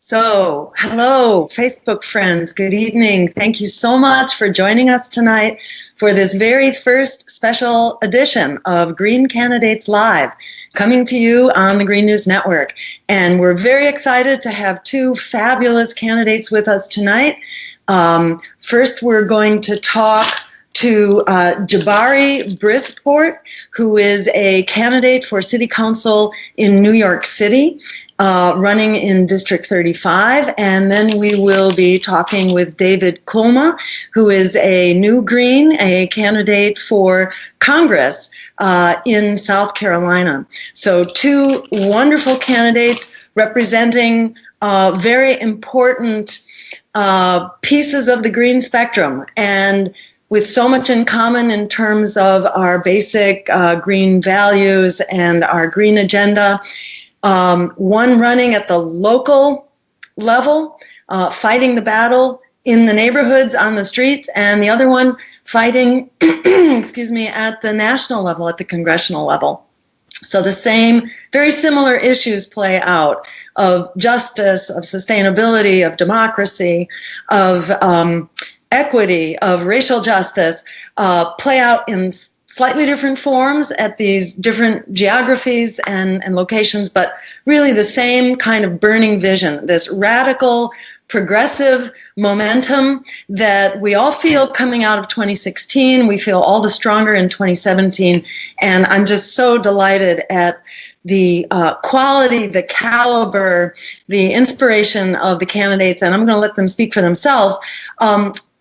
So, hello, Facebook friends. Good evening. Thank you so much for joining us tonight for this very first special edition of Green Candidates Live, coming to you on the Green News Network. And we're very excited to have two fabulous candidates with us tonight. First, we're going to talk to Jabari Brisport, who is a candidate for City Council in New York City, running in District 35. And then we will be talking with David Kulma, who is a new Green, a candidate for Congress in South Carolina. So two wonderful candidates representing very important pieces of the green spectrum, and with so much in common in terms of our basic green values and our green agenda. One running at the local level, fighting the battle in the neighborhoods, on the streets, and the other one fighting, at the national level, at the congressional level. So the same, very similar issues play out of justice, of sustainability, of democracy, of equity, of racial justice, play out in slightly different forms at these different geographies and locations, but really the same kind of burning vision, this radical, progressive momentum that we all feel coming out of 2016. We feel all the stronger in 2017, and I'm just so delighted at the quality, the caliber, the inspiration of the candidates, and I'm going to let them speak for themselves.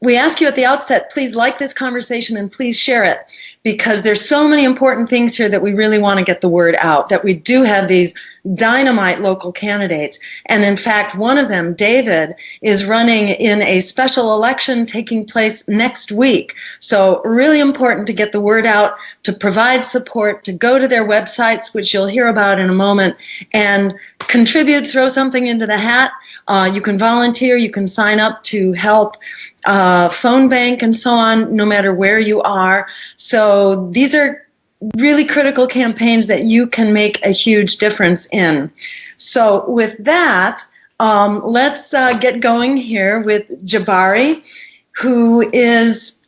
We ask you at the outset, please like this conversation and please share it, because there's so many important things here that we really want to get the word out, that we do have these dynamite local candidates. And in fact, one of them, David, is running in a special election taking place next week. So really important to get the word out, to provide support, to go to their websites, which you'll hear about in a moment, and contribute, throw something into the hat. You can volunteer, you can sign up to help phone bank and so on, no matter where you are. So these are really critical campaigns that you can make a huge difference in. So with that, let's get going here with Jabari, who is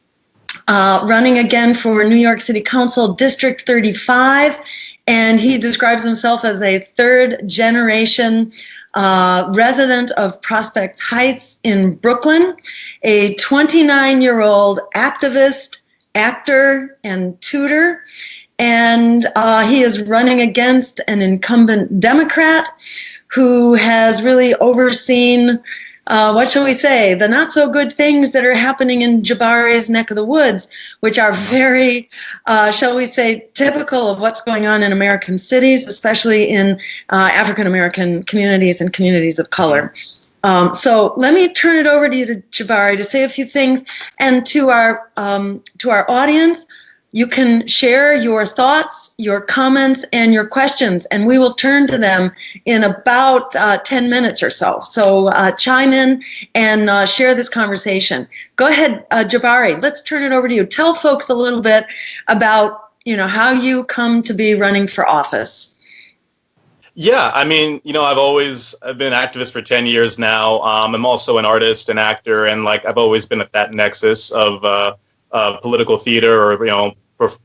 running again for New York City Council District 35, and he describes himself as a third-generation resident of Prospect Heights in Brooklyn, a 29-year-old activist, actor, and tutor, and he is running against an incumbent Democrat who has really overseen, what shall we say, the not-so-good things that are happening in Jabari's neck of the woods, which are very, shall we say, typical of what's going on in American cities, especially in African-American communities and communities of color. So let me turn it over to you, to Jabari, to say a few things, and to our audience. You can share your thoughts, your comments, and your questions, and we will turn to them in about 10 minutes or so. So chime in and share this conversation. Go ahead, Jabari. Let's turn it over to you. Tell folks a little bit about, how you come to be running for office. Yeah, I mean, I've been an activist for 10 years now. I'm also an artist and actor, and I've always been at that nexus of political theater or,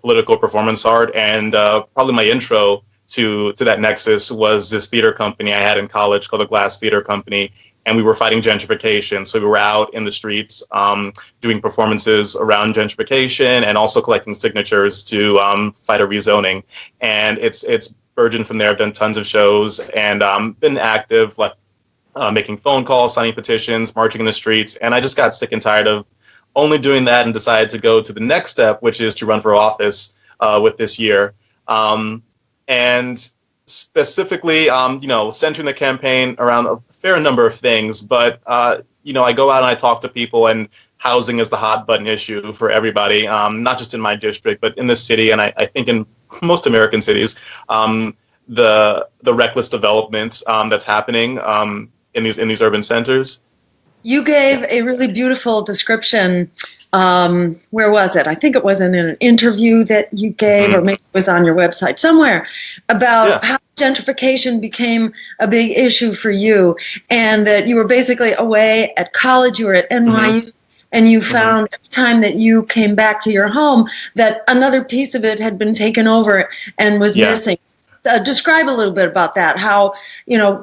political performance art. And probably my intro to that nexus was this theater company I had in college called the Glass Theater Company. And we were fighting gentrification. So we were out in the streets doing performances around gentrification and also collecting signatures to fight a rezoning. And it's burgeoned from there. I've done tons of shows and been active, making phone calls, signing petitions, marching in the streets. And I just got sick and tired of only doing that and decided to go to the next step, which is to run for office with this year. And specifically, centering the campaign around a fair number of things. But, I go out and I talk to people, and housing is the hot button issue for everybody, not just in my district, but in the city. And I think in most American cities, the reckless development that's happening in these urban centers. You gave a really beautiful description. Where was it? I think it was in an interview that you gave, or maybe it was on your website somewhere, about how gentrification became a big issue for you, and that you were basically away at college, you were at NYU, and you found every time that you came back to your home that another piece of it had been taken over and was missing. Describe a little bit about that, how,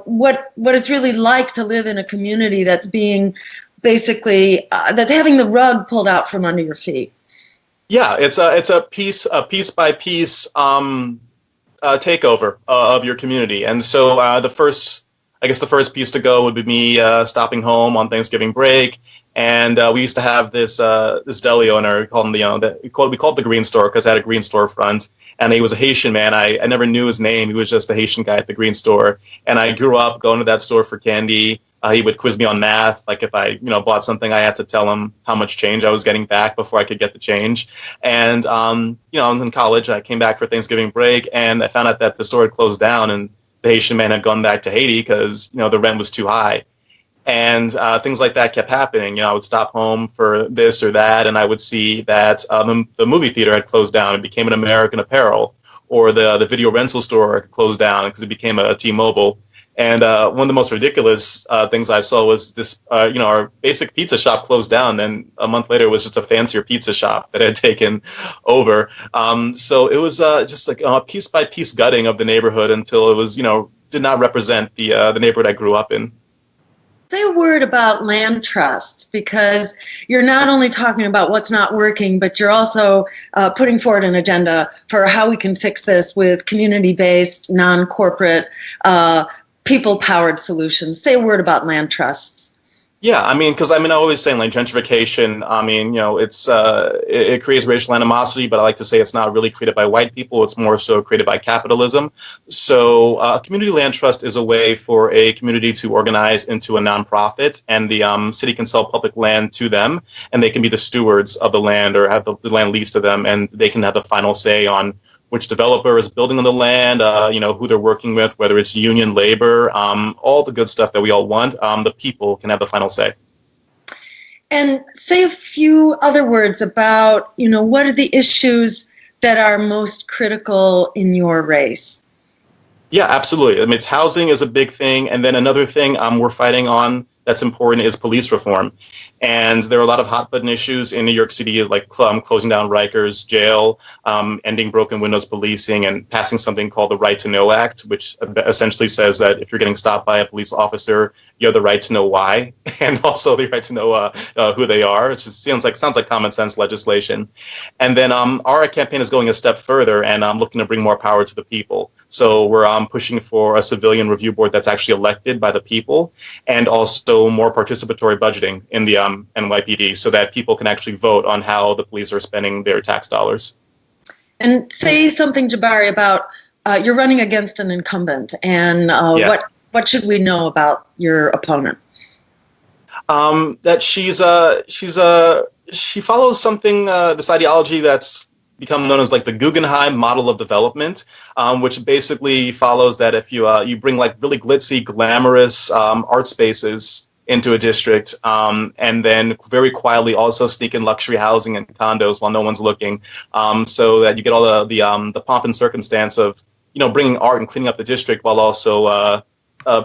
what it's really like to live in a community that's being basically, that's having the rug pulled out from under your feet. Yeah, it's a piece by piece takeover of your community. And so the first piece to go would be me stopping home on Thanksgiving break. And we used to have this deli owner. We called him we called it the Green Store because it had a green storefront. And he was a Haitian man. I never knew his name. He was just a Haitian guy at the Green Store. And I grew up going to that store for candy. He would quiz me on math. Like if I, bought something, I had to tell him how much change I was getting back before I could get the change. And, I was in college. I came back for Thanksgiving break, and I found out that the store had closed down, and the Haitian man had gone back to Haiti because, the rent was too high. And things like that kept happening. I would stop home for this or that, and I would see that the movie theater had closed down and became an American Apparel, or the video rental store had closed down because it became a T-Mobile. And one of the most ridiculous things I saw was this, our basic pizza shop closed down. And a month later, it was just a fancier pizza shop that had taken over. So it was just like a piece by piece gutting of the neighborhood until it was, did not represent the neighborhood I grew up in. Say a word about land trust, because you're not only talking about what's not working, but you're also putting forward an agenda for how we can fix this with community-based, non-corporate, people-powered solutions. Say a word about land trusts. Yeah, because I always saying like gentrification, it creates racial animosity, but I like to say it's not really created by white people. It's more so created by capitalism. So a community land trust is a way for a community to organize into a nonprofit, and the city can sell public land to them, and they can be the stewards of the land or have the land leased to them, and they can have the final say on which developer is building on the land, who they're working with, whether it's union labor, all the good stuff that we all want. The people can have the final say. And say a few other words about, what are the issues that are most critical in your race? Yeah, absolutely. It's housing is a big thing. And then another thing we're fighting on that's important is police reform. And there are a lot of hot-button issues in New York City, like closing down Rikers jail, ending broken windows policing, and passing something called the Right to Know Act, which essentially says that if you're getting stopped by a police officer, you have the right to know why, and also the right to know who they are, which sounds like common sense legislation. And then our campaign is going a step further, and I'm looking to bring more power to the people. So we're pushing for a civilian review board that's actually elected by the people, and also more participatory budgeting in the NYPD, so that people can actually vote on how the police are spending their tax dollars. And say something, Jabari, about you're running against an incumbent, and what should we know about your opponent? That she follows something, this ideology that's become known as like the Guggenheim model of development, which basically follows that if you bring like really glitzy, glamorous art spaces into a district, and then very quietly also sneak in luxury housing and condos while no one's looking, so that you get all the pomp and circumstance of bringing art and cleaning up the district while also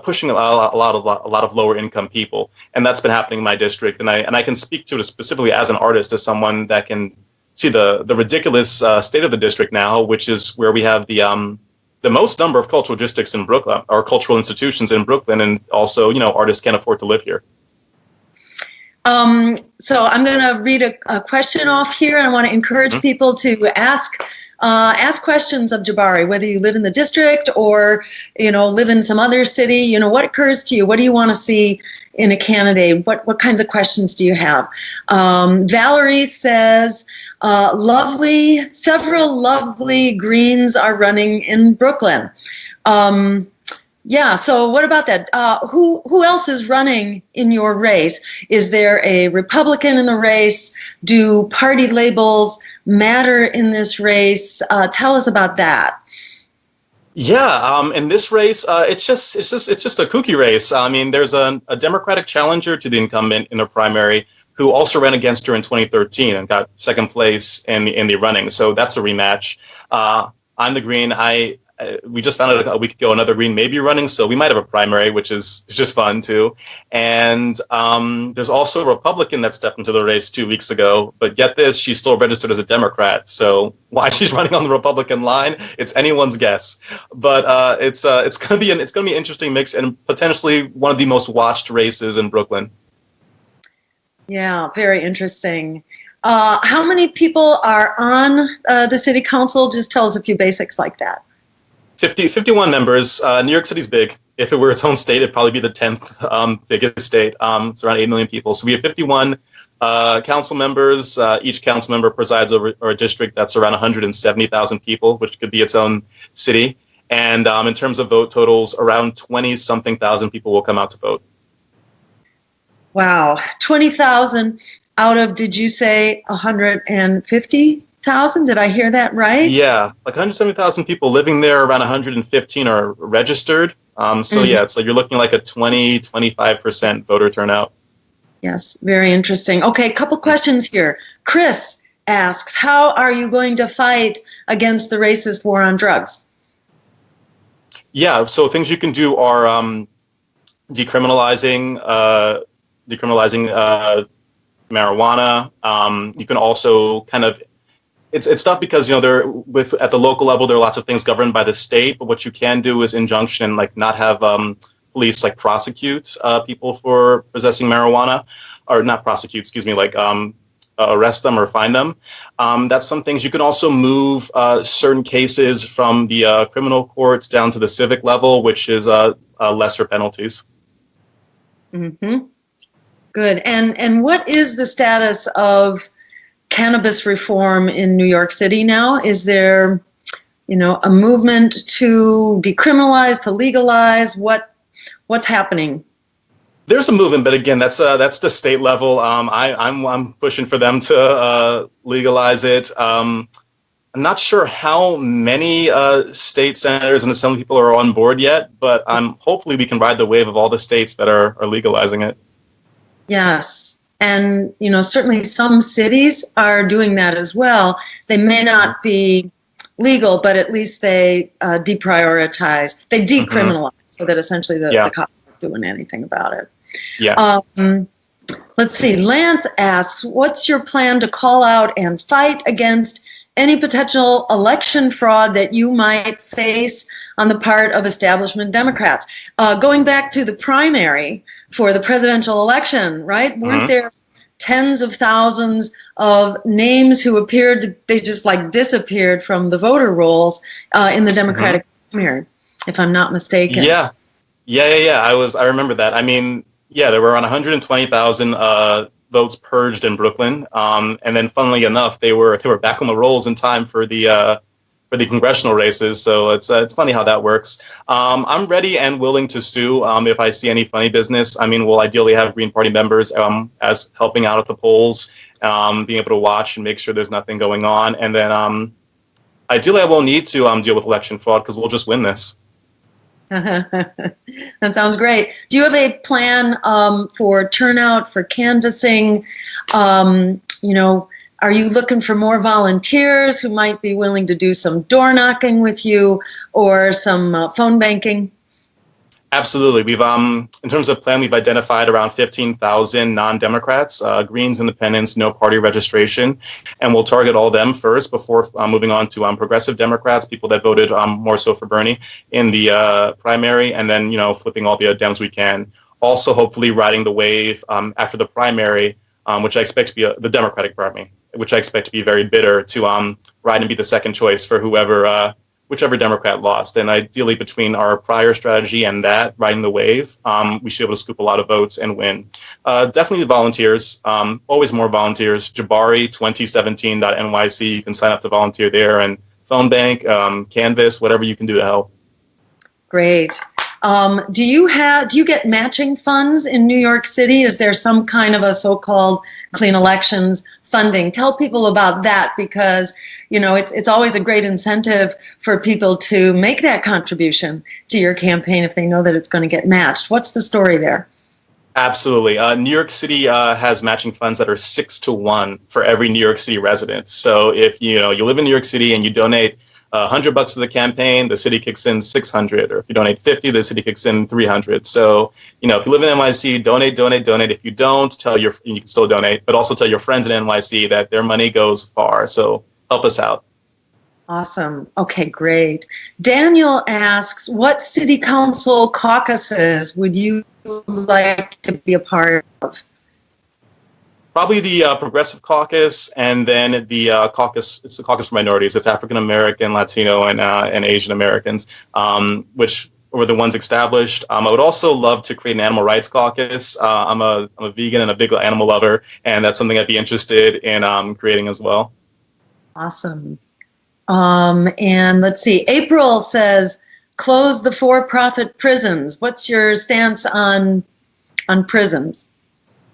pushing a lot of lower income people. And that's been happening in my district, and I can speak to it specifically as an artist, as someone that can see the ridiculous state of the district now, which is where we have the most number of cultural districts in Brooklyn, or cultural institutions in Brooklyn, and also, artists can't afford to live here. So I'm going to read a question off here, and I want to encourage people to ask questions of Jabari, whether you live in the district or, live in some other city. What occurs to you? What do you want to see in a candidate? What kinds of questions do you have? Valerie says, several lovely Greens are running in Brooklyn. So what about that? Who else is running in your race? Is there a Republican in the race? Do party labels matter in this race? Tell us about that. Yeah, in this race, it's just a kooky race. There's a Democratic challenger to the incumbent in the primary who also ran against her in 2013 and got second place in the running. So that's a rematch. I'm the Green. we just found out a week ago another Green may be running, so we might have a primary, which is just fun too. And there's also a Republican that stepped into the race 2 weeks ago, but get this, she's still registered as a Democrat. So why she's running on the Republican line, it's anyone's guess. But it's gonna be an interesting mix and potentially one of the most watched races in Brooklyn. Yeah, very interesting. How many people are on the city council? Just tell us a few basics like that. 51 members. New York City's big. If it were its own state, it'd probably be the 10th biggest state. It's around 8 million people. So we have 51 council members. Each council member presides over a district that's around 170,000 people, which could be its own city. And in terms of vote totals, around 20-something thousand people will come out to vote. Wow, 20,000 out of, did you say 150,000? Did I hear that right? Yeah, like 170,000 people living there, around 115 are registered. So yeah, it's like you're looking like a 20-25% voter turnout. Yes, very interesting. Okay, a couple questions here. Chris asks, how are you going to fight against the racist war on drugs? Yeah, so things you can do are decriminalizing marijuana. You can also kind of, it's tough because, at the local level, there are lots of things governed by the state, but what you can do is injunction, like not have police like prosecute people for possessing marijuana, or not prosecute, excuse me, like arrest them or fine them. That's some things. You can also move certain cases from the criminal courts down to the civic level, which is lesser penalties. Mm-hmm. Good. And what is the status of cannabis reform in New York City now? Is there, a movement to decriminalize, to legalize? What's happening? There's a movement, but again, that's the state level. I'm pushing for them to legalize it. I'm not sure how many state senators and assembly people are on board yet, but hopefully we can ride the wave of all the states that are legalizing it. Yes. And, certainly some cities are doing that as well. They may not be legal, but at least they deprioritize, they decriminalize, so that essentially the cops aren't doing anything about it. Yeah. Let's see. Lance asks, what's your plan to call out and fight against any potential election fraud that you might face on the part of establishment Democrats? Going back to the primary for the presidential election, right? Weren't there tens of thousands of names who they just like disappeared from the voter rolls in the Democratic primary, if I'm not mistaken. Yeah. I remember that. I mean, there were around 120,000 votes purged in Brooklyn, and then, funnily enough, they were back on the rolls in time for the congressional races. So it's funny how that works. I'm ready and willing to sue if I see any funny business. I mean, we'll ideally have Green Party members as helping out at the polls, being able to watch and make sure there's nothing going on, and then ideally I won't need to deal with election fraud because we'll just win this. That sounds great. Do you have a plan for turnout, for canvassing? Are you looking for more volunteers who might be willing to do some door knocking with you or some phone banking? Absolutely. We've, in terms of plan, we've identified around 15,000 non-Democrats, Greens, Independents, no party registration, and we'll target all them first before moving on to progressive Democrats, people that voted more so for Bernie in the primary, and then flipping all the Dems we can. Also, hopefully, riding the wave after the primary, which I expect to be the Democratic primary, which I expect to be very bitter, to ride and be the second choice for whichever Democrat lost. And ideally, between our prior strategy and that, riding the wave, we should be able to scoop a lot of votes and win. Definitely volunteers, always more volunteers. Jabari, 2017.nyc, you can sign up to volunteer there, and phone bank, canvas, whatever you can do to help. Great. Do you get matching funds in New York City? Is there some kind of a so-called clean elections funding? Tell people about that, because it's always a great incentive for people to make that contribution to your campaign if they know that it's going to get matched. What's the story there? Absolutely. New York City has matching funds that are 6-to-1 for every New York City resident. So if you live in New York City and you donate $100 to the campaign, the city kicks in $600. Or if you donate $50, the city kicks in $300. So, if you live in NYC, donate. If you don't, you can still donate, but also tell your friends in NYC that their money goes far. So help us out. Awesome. Okay, great. Daniel asks, what city council caucuses would you like to be a part of? Probably the Progressive Caucus, and then the caucus. It's the Caucus for Minorities. It's African American, Latino, and Asian Americans, which were the ones established. I would also love to create an animal rights caucus. I'm a vegan and a big animal lover, and that's something I'd be interested in creating as well. Awesome. And let's see. April says, close the for-profit prisons. What's your stance on prisons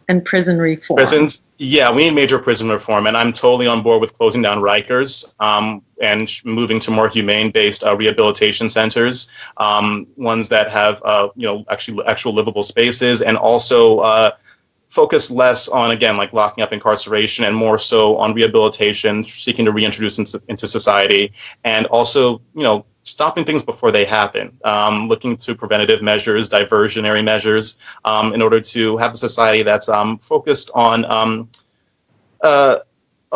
and prison reform? Prisons, yeah, we need major prison reform, and I'm totally on board with closing down Rikers and moving to more humane-based rehabilitation centers, ones that have actual livable spaces, and also focus less on, again, like locking up incarceration, and more so on rehabilitation, seeking to reintroduce into society, and also, stopping things before they happen, looking to preventative measures, diversionary measures, in order to have a society that's focused on a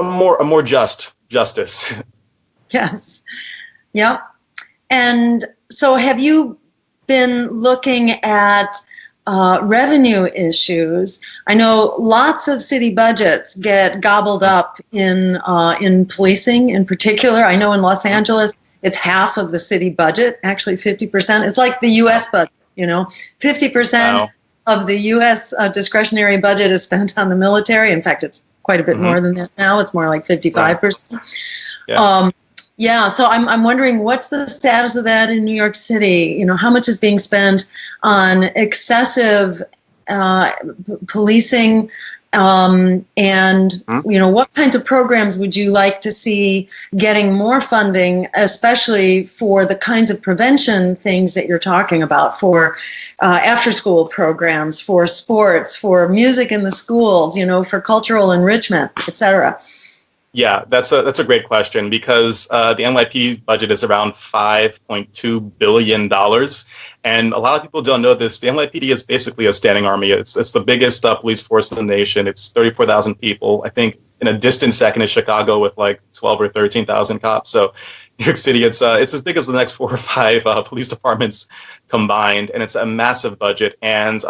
more justice. Yes. Yep. And so have you been looking at revenue issues? I know lots of city budgets get gobbled up in policing in particular. I know in Los Angeles, it's half of the city budget, actually 50%. It's like the U.S. budget, 50% of the U.S. Discretionary budget is spent on the military. In fact, it's quite a bit more than that now. It's more like 55%. Right. Yeah. So I'm wondering, what's the status of that in New York City? How much is being spent on excessive policing? What kinds of programs would you like to see getting more funding, especially for the kinds of prevention things that you're talking about, for after-school programs, for sports, for music in the schools, for cultural enrichment, et cetera? Yeah, that's a great question, because the NYPD budget is around $5.2 billion. And a lot of people don't know this. The NYPD is basically a standing army. It's the biggest police force in the nation. It's 34,000 people. I think in a distant second is Chicago with like 12 or 13,000 cops. So New York City, it's as big as the next 4 or 5 police departments combined. And it's a massive budget. And,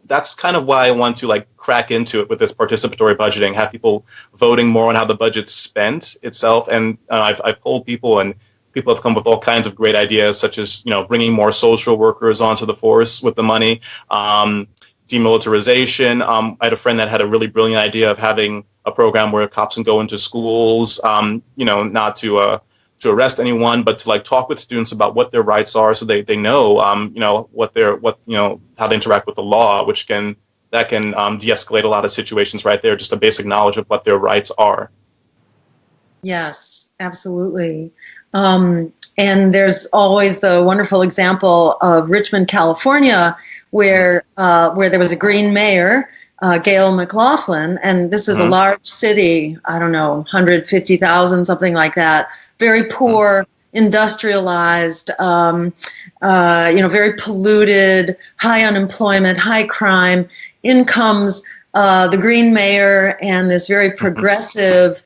that's kind of why I want to crack into it with this participatory budgeting, have people voting more on how the budget's spent itself. And I've polled people, and people have come with all kinds of great ideas, such as, bringing more social workers onto the force with the money, demilitarization. I had a friend that had a really brilliant idea of having a program where cops can go into schools, not to arrest anyone, but to talk with students about what their rights are, so they know, how they interact with the law, that can de-escalate a lot of situations right there. Just a basic knowledge of what their rights are. Yes, absolutely. And there's always the wonderful example of Richmond, California, where there was a Green mayor, Gail McLaughlin, and this is a large city, I don't know, 150,000, something like that. Very poor, industrialized, very polluted, high unemployment, high crime. In comes the Green mayor and this very progressive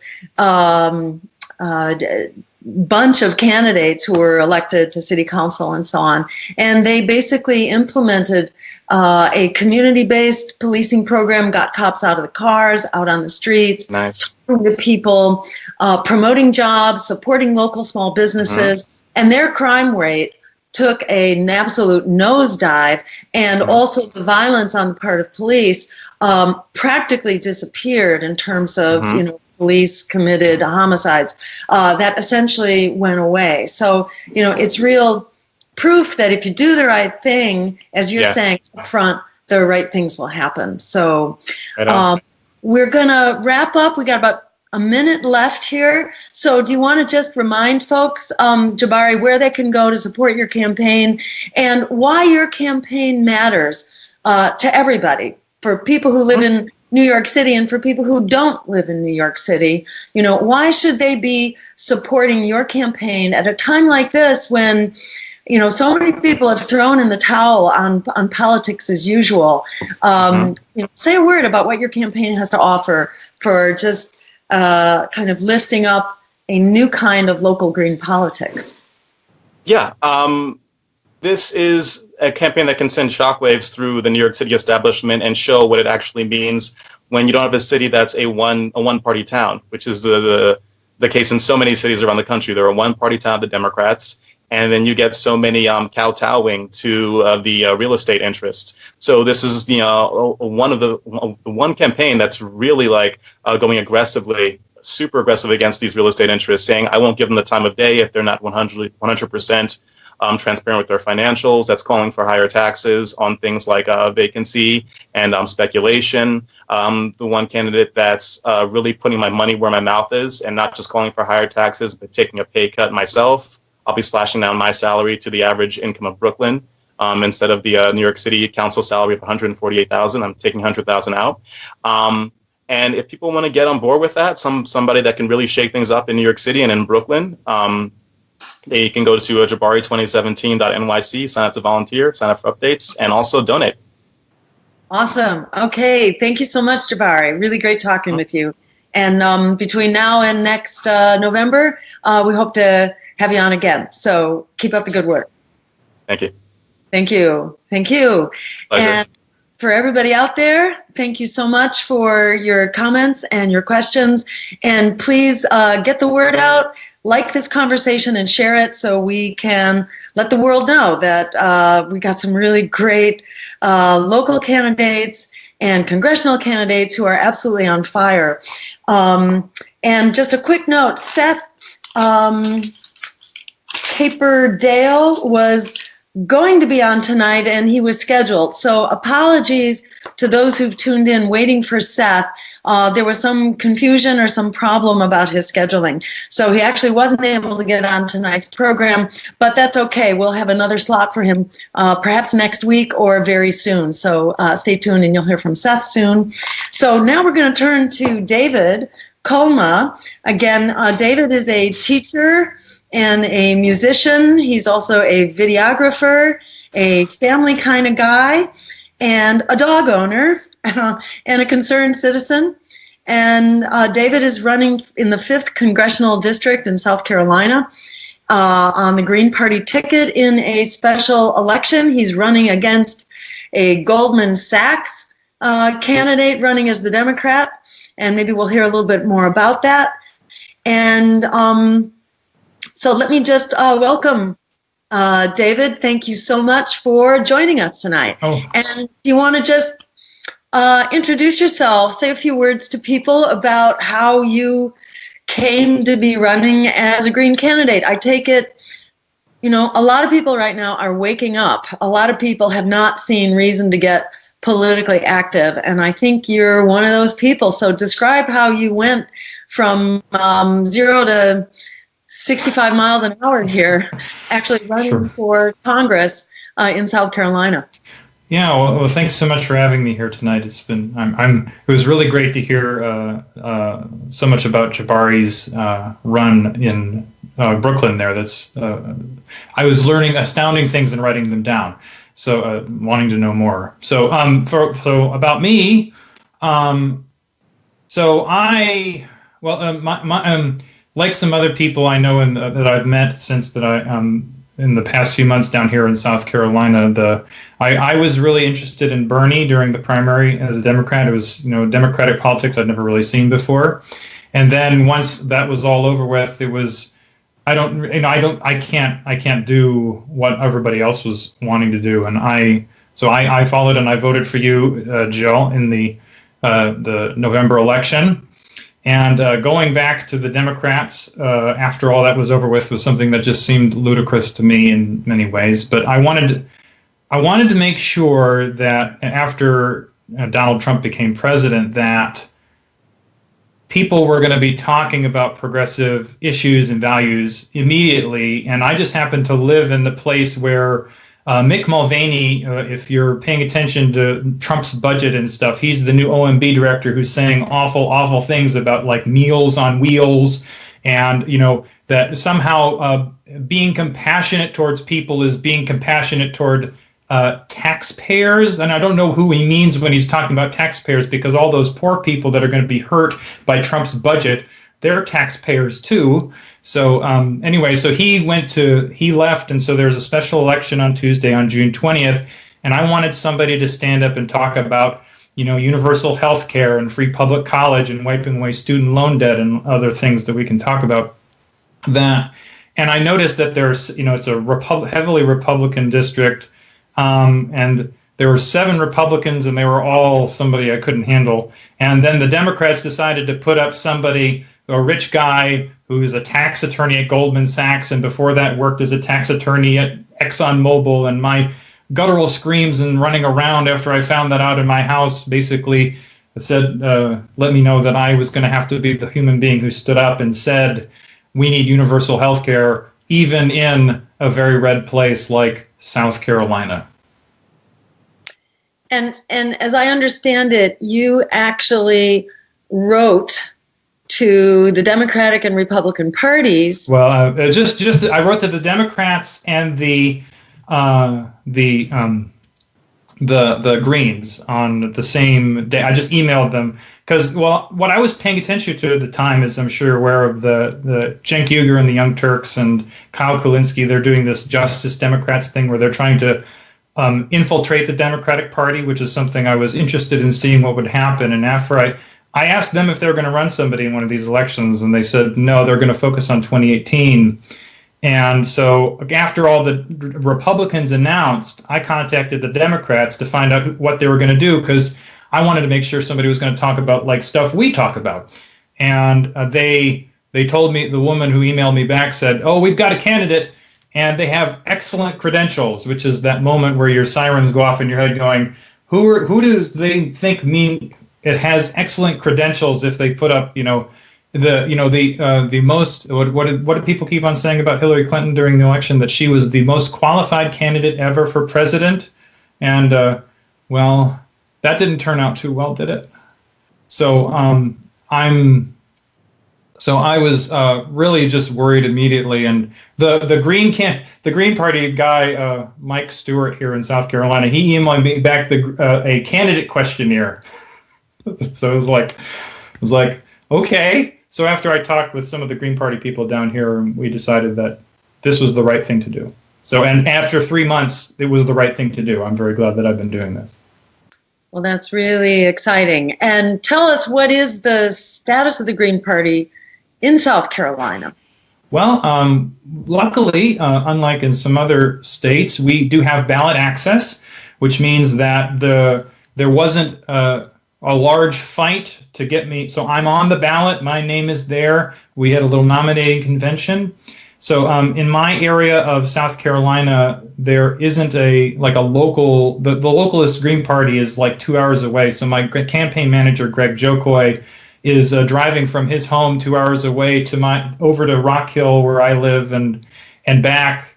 bunch of candidates who were elected to city council and so on. And they basically implemented a community-based policing program, got cops out of the cars, out on the streets, nice, to people, promoting jobs, supporting local small businesses, and their crime rate took an absolute nosedive, and also the violence on the part of police practically disappeared in terms of, police committed homicides. That essentially went away. So, it's real proof that if you do the right thing, as you're saying up front, the right things will happen. So we're going to wrap up. We got about a minute left here. So do you want to just remind folks, Jabari, where they can go to support your campaign and why your campaign matters to everybody, for people who live in New York City, and for people who don't live in New York City, why should they be supporting your campaign at a time like this when, so many people have thrown in the towel on politics as usual? Say a word about what your campaign has to offer for just kind of lifting up a new kind of local green politics. Yeah. This is a campaign that can send shockwaves through the New York City establishment and show what it actually means when you don't have a city that's a one-party town, which is the case in so many cities around the country. They're a one-party town, the Democrats, and then you get so many kowtowing to the real estate interests. So this is one campaign that's really going aggressively, super aggressive against these real estate interests, saying I won't give them the time of day if they're not 100% transparent with their financials. That's calling for higher taxes on things like vacancy and speculation. The one candidate that's really putting my money where my mouth is and not just calling for higher taxes, but taking a pay cut myself. I'll be slashing down my salary to the average income of Brooklyn. Instead of the New York City council salary of $148,000, I'm taking $100,000 out. And if people want to get on board with that, somebody that can really shake things up in New York City and in Brooklyn, they can go to jabari2017.nyc, sign up to volunteer, sign up for updates, and also donate. Awesome. Okay. Thank you so much, Jabari. Really great talking with you. And between now and next November, we hope to have you on again. So keep up the good work. Thank you. Thank you. Thank you. Pleasure. And for everybody out there, thank you so much for your comments and your questions. And please get the word out, like this conversation, and share it so we can let the world know that we got some really great local candidates and congressional candidates who are absolutely on fire. And just a quick note, Seth Caperdale was going to be on tonight, and he was scheduled. So apologies to those who've tuned in waiting for Seth. There was some confusion or some problem about his scheduling. So he actually wasn't able to get on tonight's program, but that's okay. We'll have another slot for him perhaps next week or very soon. So stay tuned and you'll hear from Seth soon. So now we're going to turn to David Kulma. Again, David is a teacher and a musician. He's also a videographer, a family kind of guy, and a dog owner, and a concerned citizen. And David is running in the 5th Congressional District in South Carolina on the Green Party ticket in a special election. He's running against a Goldman Sachs candidate running as the Democrat, and maybe we'll hear a little bit more about that. And so let me just welcome David. Thank you so much for joining us tonight. Oh. And do you want to just introduce yourself, say a few words to people about how you came to be running as a Green candidate? I take it, a lot of people right now are waking up. A lot of people have not seen reason to get politically active, and I think you're one of those people. So describe how you went from 0 to 65 miles an hour here, actually running for Congress in South Carolina. Yeah, well, thanks so much for having me here tonight. It's been, it was really great to hear so much about Jabari's run in Brooklyn there. I was learning astounding things and writing them down, so wanting to know more. So about me, like some other people I know that I've met since that in the past few months down here in South Carolina, I was really interested in Bernie during the primary as a Democrat. It was Democratic politics I'd never really seen before, and then once that was all over with, it was I can't do what everybody else was wanting to do, and I followed and I voted for you, Jill, in the November election. And going back to the Democrats after all that was over with was something that just seemed ludicrous to me in many ways. But I wanted to make sure that after Donald Trump became president, that people were going to be talking about progressive issues and values immediately. And I just happened to live in the place where Mick Mulvaney, if you're paying attention to Trump's budget and stuff, he's the new OMB director who's saying awful, awful things about like Meals on Wheels, and that somehow being compassionate towards people is being compassionate toward taxpayers. And I don't know who he means when he's talking about taxpayers, because all those poor people that are going to be hurt by Trump's budget, they're taxpayers too. So anyway, so he left, and so there's a special election on Tuesday, on June 20th, and I wanted somebody to stand up and talk about, universal health care and free public college and wiping away student loan debt and other things that we can talk about that. And I noticed that there's, it's a heavily Republican district, and there were 7 Republicans, and they were all somebody I couldn't handle. And then the Democrats decided to put up somebody, a rich guy who's a tax attorney at Goldman Sachs, and before that worked as a tax attorney at ExxonMobil. And my guttural screams and running around after I found that out in my house basically said, let me know that I was going to have to be the human being who stood up and said, we need universal health care, even in a very red place like South Carolina. And as I understand it, you actually wrote to the Democratic and Republican parties. Well, I wrote to the Democrats and the Greens on the same day. I just emailed them because, well, what I was paying attention to at the time is, I'm sure you're aware of the Cenk Uygur and the Young Turks and Kyle Kulinski. They're doing this Justice Democrats thing where they're trying to infiltrate the Democratic Party, which is something I was interested in seeing what would happen. And after I asked them if they were going to run somebody in one of these elections, and they said no, they're going to focus on 2018. And so after all the Republicans announced, I contacted the Democrats to find out what they were going to do, because I wanted to make sure somebody was going to talk about like stuff we talk about. And they told me, the woman who emailed me back said, oh, we've got a candidate, and they have excellent credentials, which is that moment where your sirens go off in your head going, who do they think mean it has excellent credentials if they put up, the most, what did people keep on saying about Hillary Clinton during the election? That she was the most qualified candidate ever for president. And, well, that didn't turn out too well, did it? So I was really just worried immediately. And the Green Party guy, Mike Stewart here in South Carolina, he emailed me back a candidate questionnaire. So it was like, okay. So after I talked with some of the Green Party people down here, we decided that this was the right thing to do. So, and after 3 months, it was the right thing to do. I'm very glad that I've been doing this. Well, that's really exciting. And tell us, what is the status of the Green Party in South Carolina? Well, luckily, unlike in some other states, we do have ballot access, which means that there wasn't a large fight to get me. So I'm on the ballot. My name is there. We had a little nominating convention. So in my area of South Carolina, there isn't a local, the localist Green Party is like 2 hours away. So my campaign manager, Greg Jokoy, is driving from his home 2 hours away over to Rock Hill where I live and back,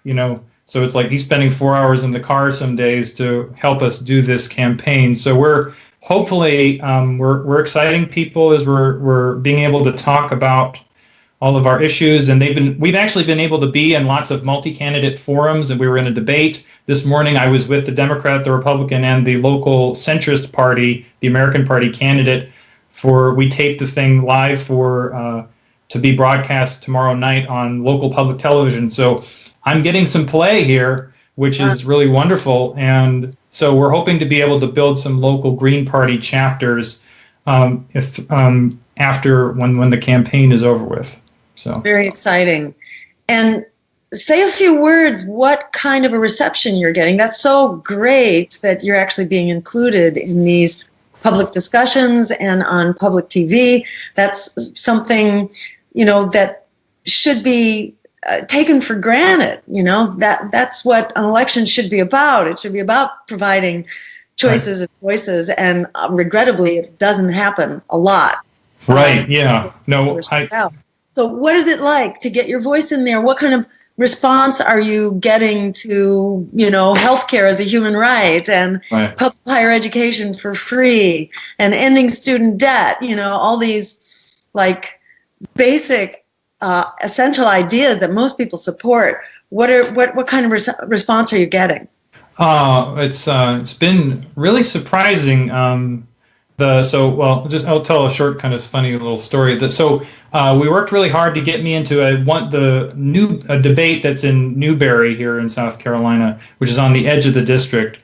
So it's like he's spending 4 hours in the car some days to help us do this campaign. So we're hopefully we're exciting people as we're being able to talk about all of our issues, and we've actually been able to be in lots of multi-candidate forums, and we were in a debate this morning. I was with the Democrat, the Republican, and the local centrist party, the American Party candidate. We taped the thing live to be broadcast tomorrow night on local public television. So I'm getting some play here, which is really wonderful. And so we're hoping to be able to build some local Green Party chapters after when the campaign is over with. So very exciting. And say a few words, what kind of a reception you're getting. That's so great that you're actually being included in these public discussions and on public TV. That's something, that should be taken for granted. That's what an election should be about. It should be about providing choices and voices, and regrettably, it doesn't happen a lot. Right, yeah. No, So what is it like to get your voice in there? What kind of response are you getting to, healthcare as a human right and public higher education for free and ending student debt, all these like basic essential ideas that most people support. What kind of response are you getting? It's been really surprising. I'll tell a short kind of funny little story. We worked really hard to get me into a debate that's in Newberry here in South Carolina, which is on the edge of the district,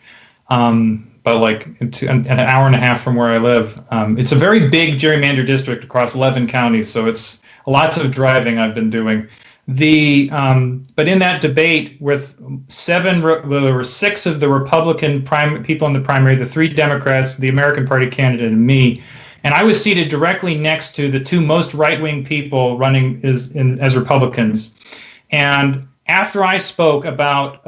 but like an hour and a half from where I live. It's a very big gerrymandered district across 11 counties, so it's lots of driving I've been doing. But in that debate, with there were 6 of the Republican people in the primary, the 3 Democrats, the American Party candidate, and me, and I was seated directly next to the 2 most right-wing people running as Republicans. And after I spoke about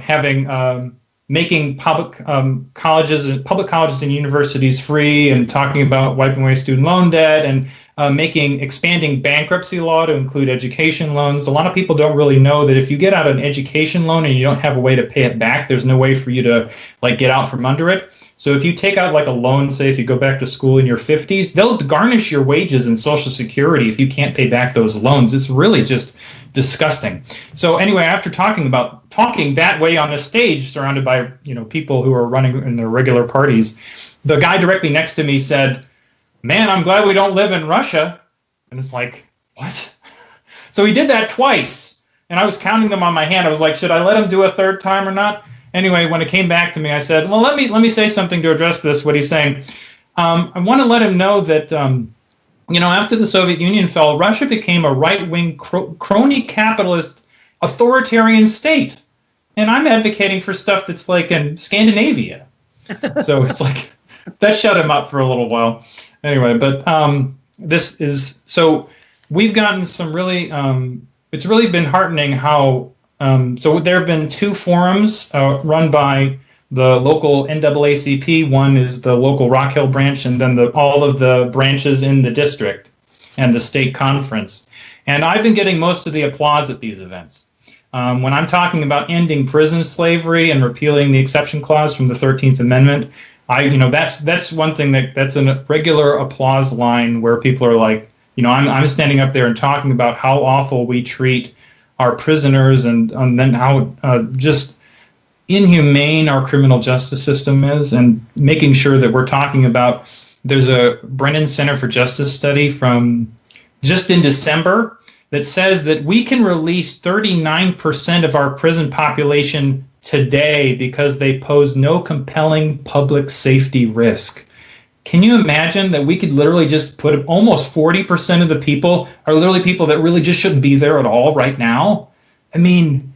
having making public colleges and universities free, and talking about wiping away student loan debt, and expanding bankruptcy law to include education loans. A lot of people don't really know that if you get out an education loan and you don't have a way to pay it back, there's no way for you to get out from under it. So if you take out a loan, say if you go back to school in your 50s, they'll garnish your wages and Social Security if you can't pay back those loans. It's really just disgusting. So anyway, after talking that way on the stage, surrounded by people who are running in their regular parties, the guy directly next to me said, "Man, I'm glad we don't live in Russia." And it's like, what? So he did that twice, and I was counting them on my hand. I was like, should I let him do a third time or not? Anyway, when it came back to me, I said, well, let me say something to address this, what he's saying. I want to let him know that, after the Soviet Union fell, Russia became a right-wing crony capitalist authoritarian state. And I'm advocating for stuff that's like in Scandinavia. So it's like, that shut him up for a little while. Anyway, but so we've gotten some really, it's really been heartening how, so there have been 2 forums run by the local NAACP. One is the local Rock Hill branch, and then all of the branches in the district and the state conference. And I've been getting most of the applause at these events. When I'm talking about ending prison slavery and repealing the exception clause from the 13th Amendment, that's one thing that's a regular applause line where people are like, I'm standing up there and talking about how awful we treat our prisoners and then how just inhumane our criminal justice system is, and making sure that we're talking about, there's a Brennan Center for Justice study from just in December that says that we can release 39% of our prison population today because they pose no compelling public safety risk. Can you imagine that we could literally just put almost 40% of the people are literally people that really just shouldn't be there at all right now? I mean,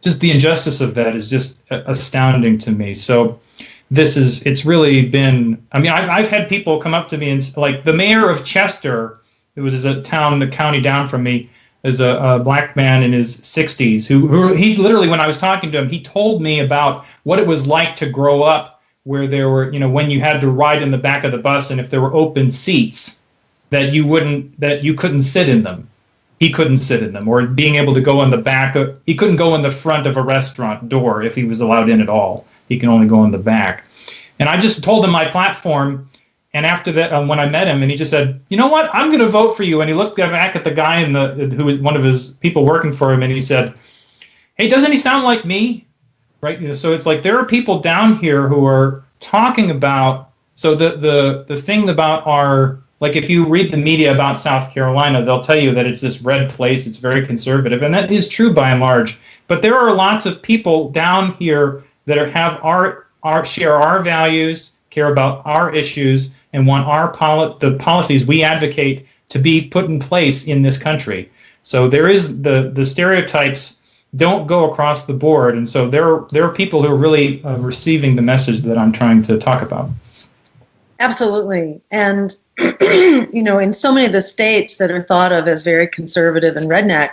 just the injustice of that is just astounding to me. So it's really been, I've had people come up to me and like the mayor of Chester, who was the county down from me, is a black man in his 60s who he literally, when I was talking to him, he told me about what it was like to grow up where there were, when you had to ride in the back of the bus, and if there were open seats that you couldn't sit in them. He couldn't sit in them, or being able to go in the back he couldn't go in the front of a restaurant door if he was allowed in at all. He can only go in the back. And I just told him my platform. And after that, when I met him, and he just said, "You know what? I'm going to vote for you." And he looked back at the guy who was one of his people working for him, and he said, "Hey, doesn't he sound like me?" Right? So it's like there are people down here who are talking about. So the thing about like if you read the media about South Carolina, they'll tell you that it's this red place. It's very conservative, and that is true by and large. But there are lots of people down here that share our values, care about our issues, and want the policies we advocate to be put in place in this country. So there is the stereotypes don't go across the board, and so there are people who are really receiving the message that I'm trying to talk about. Absolutely. And in so many of the states that are thought of as very conservative and redneck,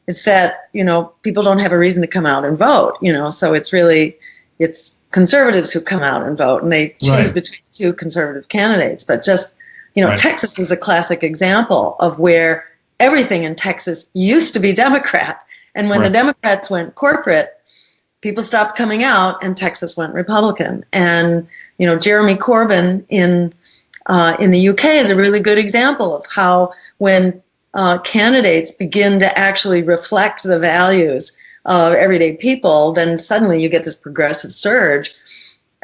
it's that people don't have a reason to come out and vote. So it's conservatives who come out and vote, and they choose between 2 conservative candidates. But just, Texas is a classic example of where everything in Texas used to be Democrat. And when the Democrats went corporate, people stopped coming out, and Texas went Republican. And Jeremy Corbyn in the UK is a really good example of how when candidates begin to actually reflect the values of everyday people, then suddenly you get this progressive surge.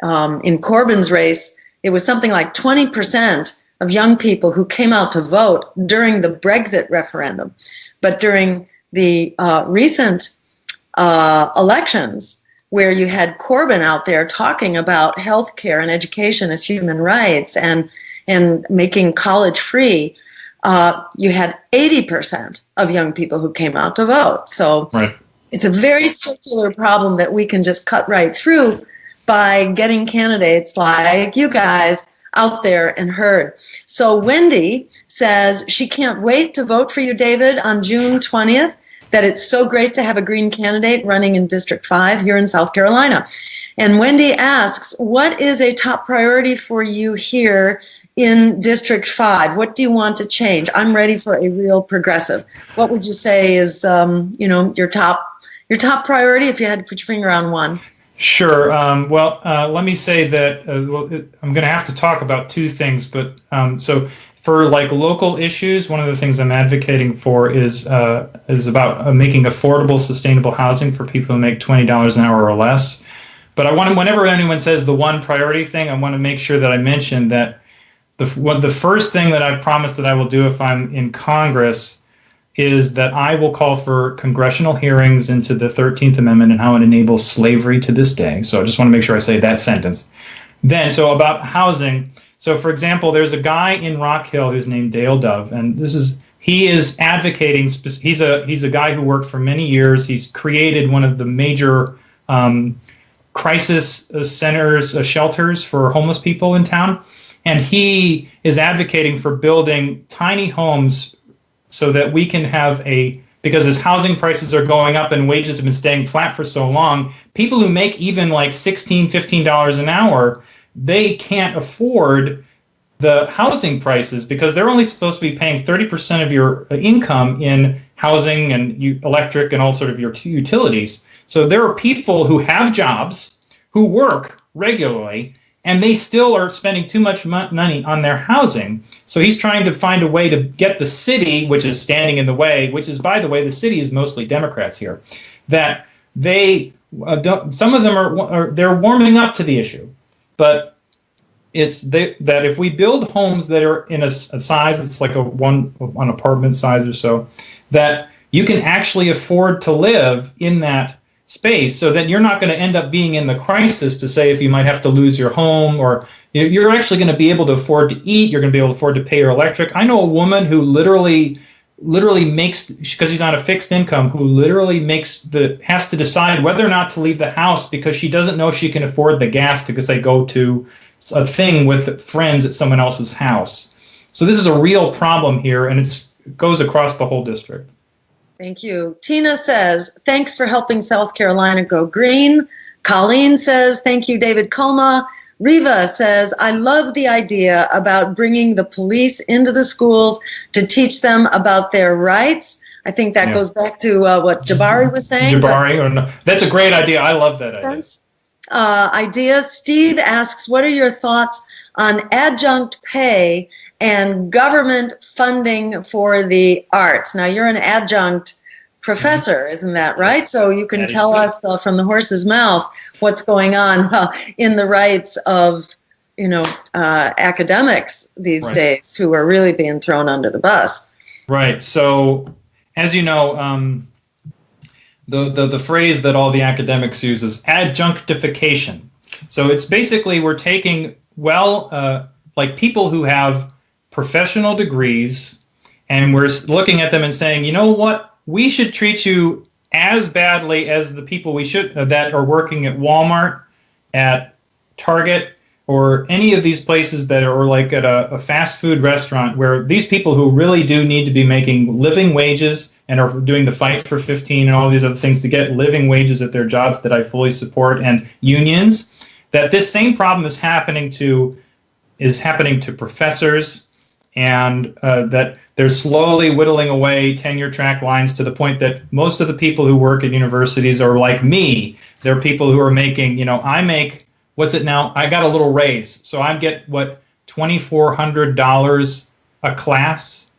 In Corbyn's race, it was something like 20% of young people who came out to vote during the Brexit referendum. But during the recent elections, where you had Corbyn out there talking about healthcare and education as human rights and making college free, you had 80% of young people who came out to vote. So it's a very circular problem that we can just cut right through by getting candidates like you guys out there and heard. So Wendy says she can't wait to vote for you, David, on June 20th, that it's so great to have a Green candidate running in District 5 here in South Carolina. And Wendy asks, what is a top priority for you here in District 5? What do you want to change? I'm ready for a real progressive. What would you say is, your top priority if you had to put your finger on one? Sure. Let me say that I'm going to have to talk about two things. But so for like local issues, one of the things I'm advocating for is about making affordable, sustainable housing for people who make $20 an hour or less. But whenever anyone says the one priority thing, I want to make sure that I mention that the first thing that I've promised that I will do if I'm in Congress is that I will call for congressional hearings into the 13th Amendment and how it enables slavery to this day. So I just want to make sure I say that sentence. Then, so about housing. So, for example, there's a guy in Rock Hill who's named Dale Dove, and he is advocating. He's a guy who worked for many years. He's created one of the major crisis centers, shelters for homeless people in town, and he is advocating for building tiny homes so that we can have because as housing prices are going up and wages have been staying flat for so long, people who make even like $16, $15 an hour, they can't afford the housing prices because they're only supposed to be paying 30% of your income in housing and electric and all sort of your utilities. So there are people who have jobs, who work regularly, and they still are spending too much money on their housing. So he's trying to find a way to get the city, which is standing in the way, which is, by the way, the city is mostly Democrats here, that they some of them they're warming up to the issue. But that if we build homes that are in a size, it's like an apartment size or so, that you can actually afford to live in that space, so that you're not going to end up being in the crisis to say if you might have to lose your home, or you're actually going to be able to afford to eat, you're going to be able to afford to pay your electric. I know a woman who literally makes, because she's on a fixed income, who literally has to decide whether or not to leave the house because she doesn't know if she can afford the gas because they go to a thing with friends at someone else's house. So this is a real problem here, and it goes across the whole district. Thank you. Tina says, thanks for helping South Carolina go green. Colleen says, thank you, David Kulma. Riva says, I love the idea about bringing the police into the schools to teach them about their rights. I think that goes back to what Jabari was saying. That's a great idea. I love that idea. Steve asks, what are your thoughts on adjunct pay and government funding for the arts? Now, you're an adjunct professor, isn't that right? So you can tell us from the horse's mouth what's going on in the rights of, academics these days who are really being thrown under the bus. Right. So, as you know, the phrase that all the academics use is adjunctification. So it's basically we're taking like people who have professional degrees, and we're looking at them and saying, you know what, we should treat you as badly as the people that are working at Walmart, at Target, or any of these places that are like at a fast food restaurant, where these people who really do need to be making living wages and are doing the fight for 15 and all these other things to get living wages at their jobs that I fully support, and unions, that this same problem is happening to professors and that they're slowly whittling away tenure track lines to the point that most of the people who work at universities are like me. They're people who are making, I make, what's it now? I got a little raise. So I get, $2,400 a class.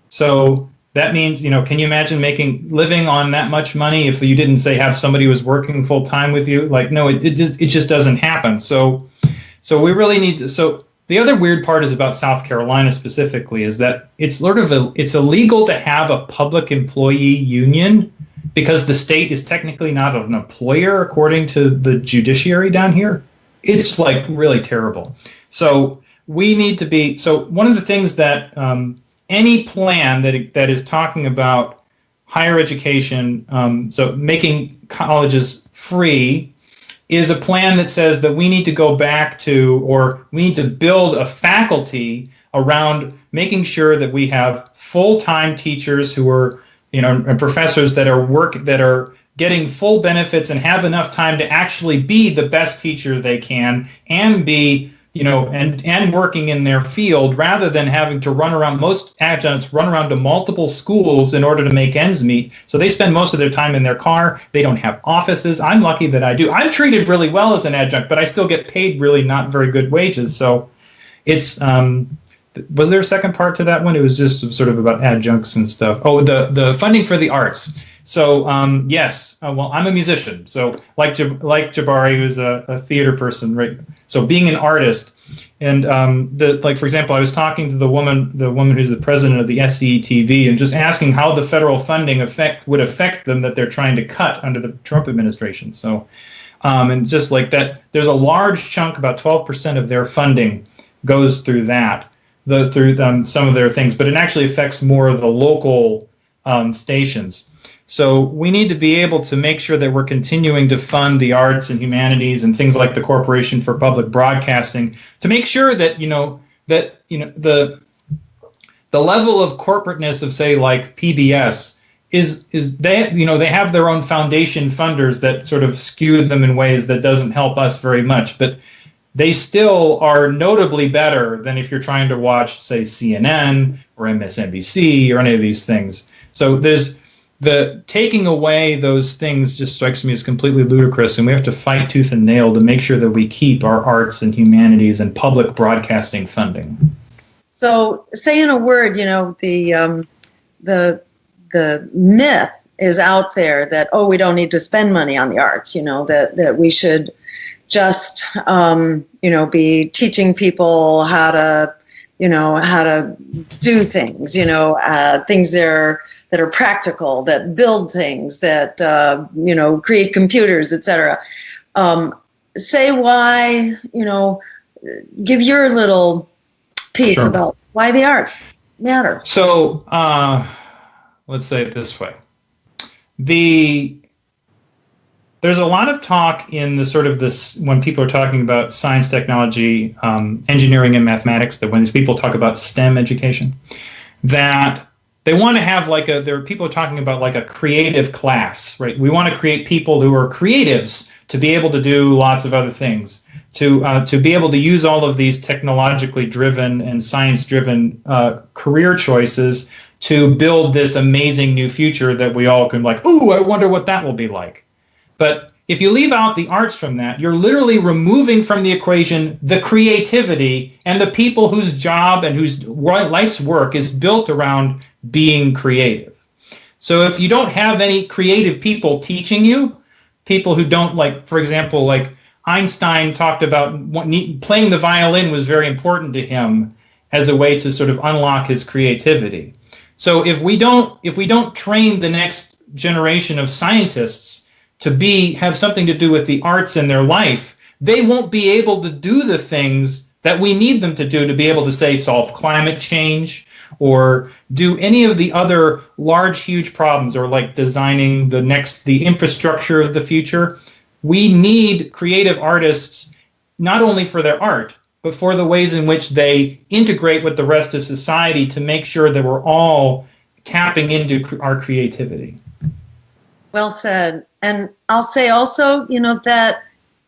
So that means, can you imagine living on that much money if you didn't say have somebody who was working full time with you? Like, no, it just doesn't happen. So we really need to, so the other weird part is about South Carolina specifically is that it's it's illegal to have a public employee union because the state is technically not an employer according to the judiciary down here. It's like really terrible. So we need to be, so one of the things that any plan that is talking about higher education, so making colleges free, is a plan that says that we need to go back to, or we need to build a faculty around making sure that we have full-time teachers who are, and professors that are getting full benefits and have enough time to actually be the best teacher they can and be, and working in their field rather than having to run around. Most adjuncts run around to multiple schools in order to make ends meet. So they spend most of their time in their car. They don't have offices. I'm lucky that I do. I'm treated really well as an adjunct, but I still get paid really not very good wages. So it's, was there a second part to that one? It was just sort of about adjuncts and stuff. Oh, the funding for the arts. So yes, well, I'm a musician. So like Jabari, who's a theater person, right? So being an artist, and for example, I was talking to the woman who's the president of the SCETV, and just asking how the federal funding would affect them that they're trying to cut under the Trump administration. So, and just like that, there's a large chunk, about 12% of their funding goes through that, through some of their things, but it actually affects more of the local stations. So we need to be able to make sure that we're continuing to fund the arts and humanities and things like the Corporation for Public Broadcasting to make sure that the level of corporateness of, say, like PBS is they have their own foundation funders that sort of skew them in ways that doesn't help us very much, but they still are notably better than if you're trying to watch, say, CNN or MSNBC or any of these things. So the taking away those things just strikes me as completely ludicrous, and we have to fight tooth and nail to make sure that we keep our arts and humanities and public broadcasting funding. So, say in a word, the myth is out there that, we don't need to spend money on the arts, that we should just, be teaching people how to do things, things that are practical, that build things, that, create computers, etc. Say why, give your little piece Sure. about why the arts matter. So let's say it this way. There's a lot of talk in the sort of this, when people are talking about science, technology, engineering, and mathematics, that when people talk about STEM education, that they want to have there are people talking about like a creative class, right? We want to create people who are creatives to be able to do lots of other things, to be able to use all of these technologically driven and science-driven career choices to build this amazing new future that we all can I wonder what that will be like. But if you leave out the arts from that, you're literally removing from the equation the creativity and the people whose job and whose life's work is built around being creative. So if you don't have any creative people teaching you, people who don't, for example, Einstein talked about playing the violin was very important to him as a way to sort of unlock his creativity. So if we don't train the next generation of scientists to have something to do with the arts in their life, they won't be able to do the things that we need them to do to be able to, say, solve climate change or do any of the other large, huge problems, or designing the infrastructure of the future. We need creative artists not only for their art, but for the ways in which they integrate with the rest of society to make sure that we're all tapping into our creativity. Well said. And I'll say also, that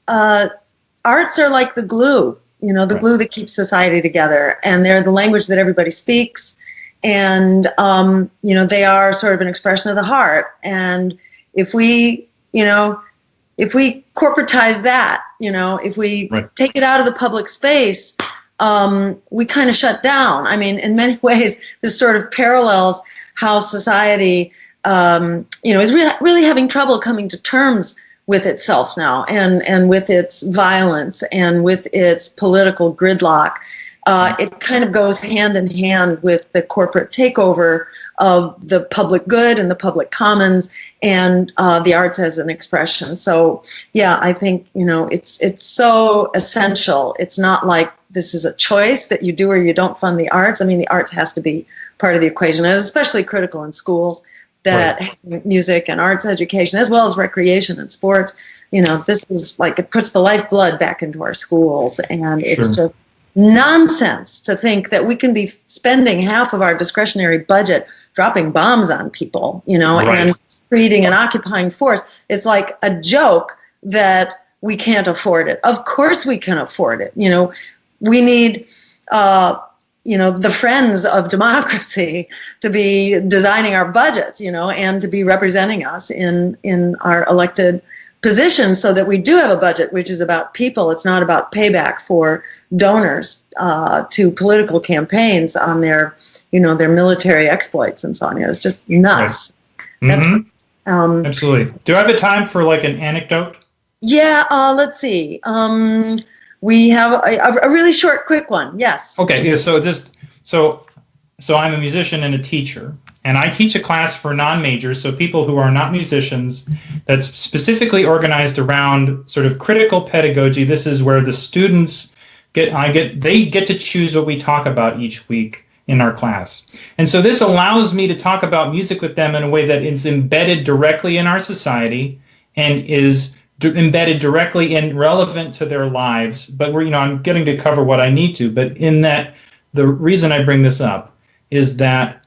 arts are like the glue, the glue that keeps society together. And they're the language that everybody speaks. And, they are sort of an expression of the heart. And if we corporatize that, if we take it out of the public space, we kind of shut down. I mean, in many ways, this sort of parallels how society, is really having trouble coming to terms with itself now, and with its violence and with its political gridlock. It kind of goes hand in hand with the corporate takeover of the public good and the public commons and the arts as an expression. So, yeah, I think, it's so essential. It's not like this is a choice that you do or you don't fund the arts. I mean, the arts has to be part of the equation, and it's especially critical in schools that music and arts education, as well as recreation and sports, this is like, it puts the lifeblood back into our schools. And it's just nonsense to think that we can be spending half of our discretionary budget dropping bombs on people, and creating an occupying force. It's like a joke that we can't afford it. Of course we can afford it. We need, the friends of democracy to be designing our budgets, and to be representing us in our elected positions, so that we do have a budget which is about people. It's not about payback for donors to political campaigns on their military exploits and so on. It's just nuts. Right. Absolutely. Do I have a time for like an anecdote? Yeah. Let's see. We have a really short, quick one. Yes. Okay. Yeah. So I'm a musician and a teacher, and I teach a class for non-majors, so people who are not musicians, that's specifically organized around sort of critical pedagogy. This is where the students get to choose what we talk about each week in our class. And so this allows me to talk about music with them in a way that is embedded directly in our society and is embedded directly and relevant to their lives. But I'm getting to cover what I need to. But in that, the reason I bring this up is that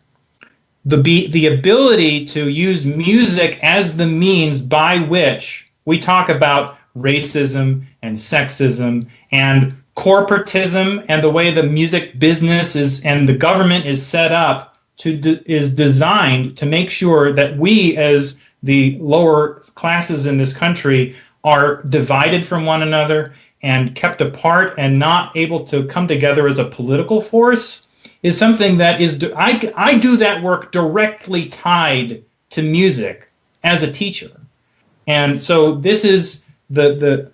the ability to use music as the means by which we talk about racism and sexism and corporatism, and the way the music business is and the government is set up is designed to make sure that we, as the lower classes in this country, are divided from one another and kept apart and not able to come together as a political force, is something that is, I do that work directly tied to music as a teacher. And so this is the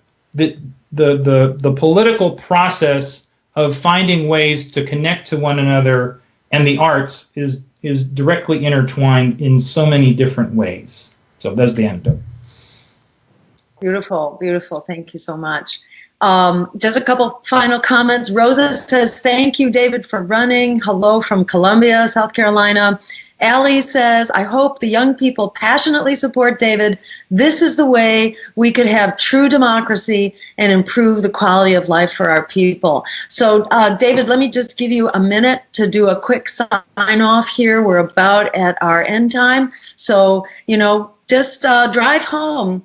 political process of finding ways to connect to one another, and the arts is directly intertwined in so many different ways. So that's the anecdote. Beautiful, beautiful. Thank you so much. Just a couple final comments. Rosa says, thank you, David, for running. Hello from Columbia, South Carolina. Allie says, I hope the young people passionately support David. This is the way we could have true democracy and improve the quality of life for our people. So, David, let me just give you a minute to do a quick sign off here. We're about at our end time. So, just drive home,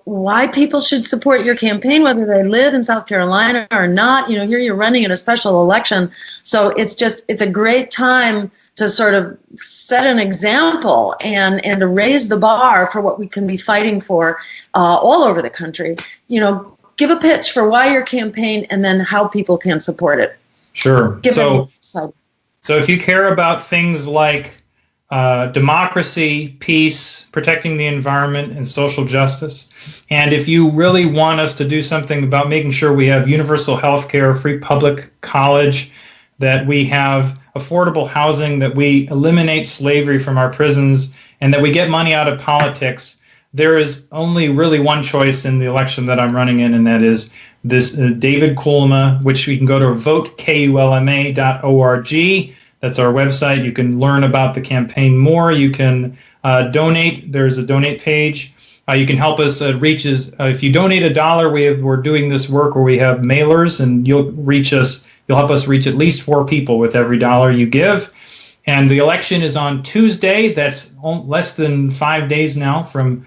why people should support your campaign, whether they live in South Carolina or not. Here you're running in a special election. So it's a great time to sort of set an example and to raise the bar for what we can be fighting for all over the country. Give a pitch for why your campaign and then how people can support it. Sure. So if you care about things like democracy, peace, protecting the environment, and social justice. And if you really want us to do something about making sure we have universal health care, free public college, that we have affordable housing, that we eliminate slavery from our prisons, and that we get money out of politics, there is only really one choice in the election that I'm running in, and that is this David Kulma, which you can go to votekulma.org. That's our website. You can learn about the campaign more. You can donate. There's a donate page. You can help us reach us. If you donate $1, we're doing this work where we have mailers, and you'll reach us. You'll help us reach at least 4 people with every $1 you give. And the election is on Tuesday. That's less than 5 days now from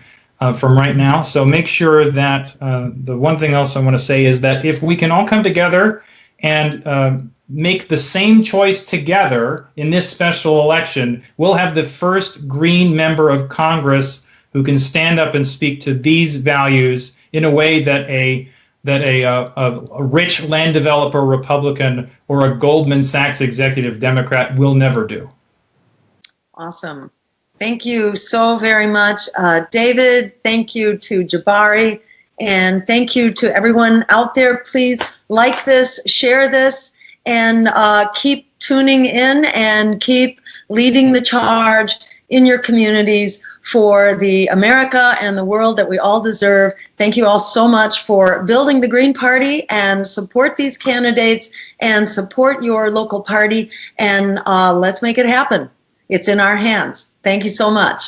from right now. So make sure that the one thing else I want to say is that if we can all come together and make the same choice together in this special election, we'll have the first Green member of Congress who can stand up and speak to these values in a way that a rich land developer Republican or a Goldman Sachs executive Democrat will never do. Awesome. Thank you so very much, David. Thank you to Jabari, and thank you to everyone out there. Please like this, share this, and keep tuning in and keep leading the charge in your communities for the America and the world that we all deserve. Thank you all so much for building the Green Party, and support these candidates and support your local party, and let's make it happen. It's in our hands. Thank you so much.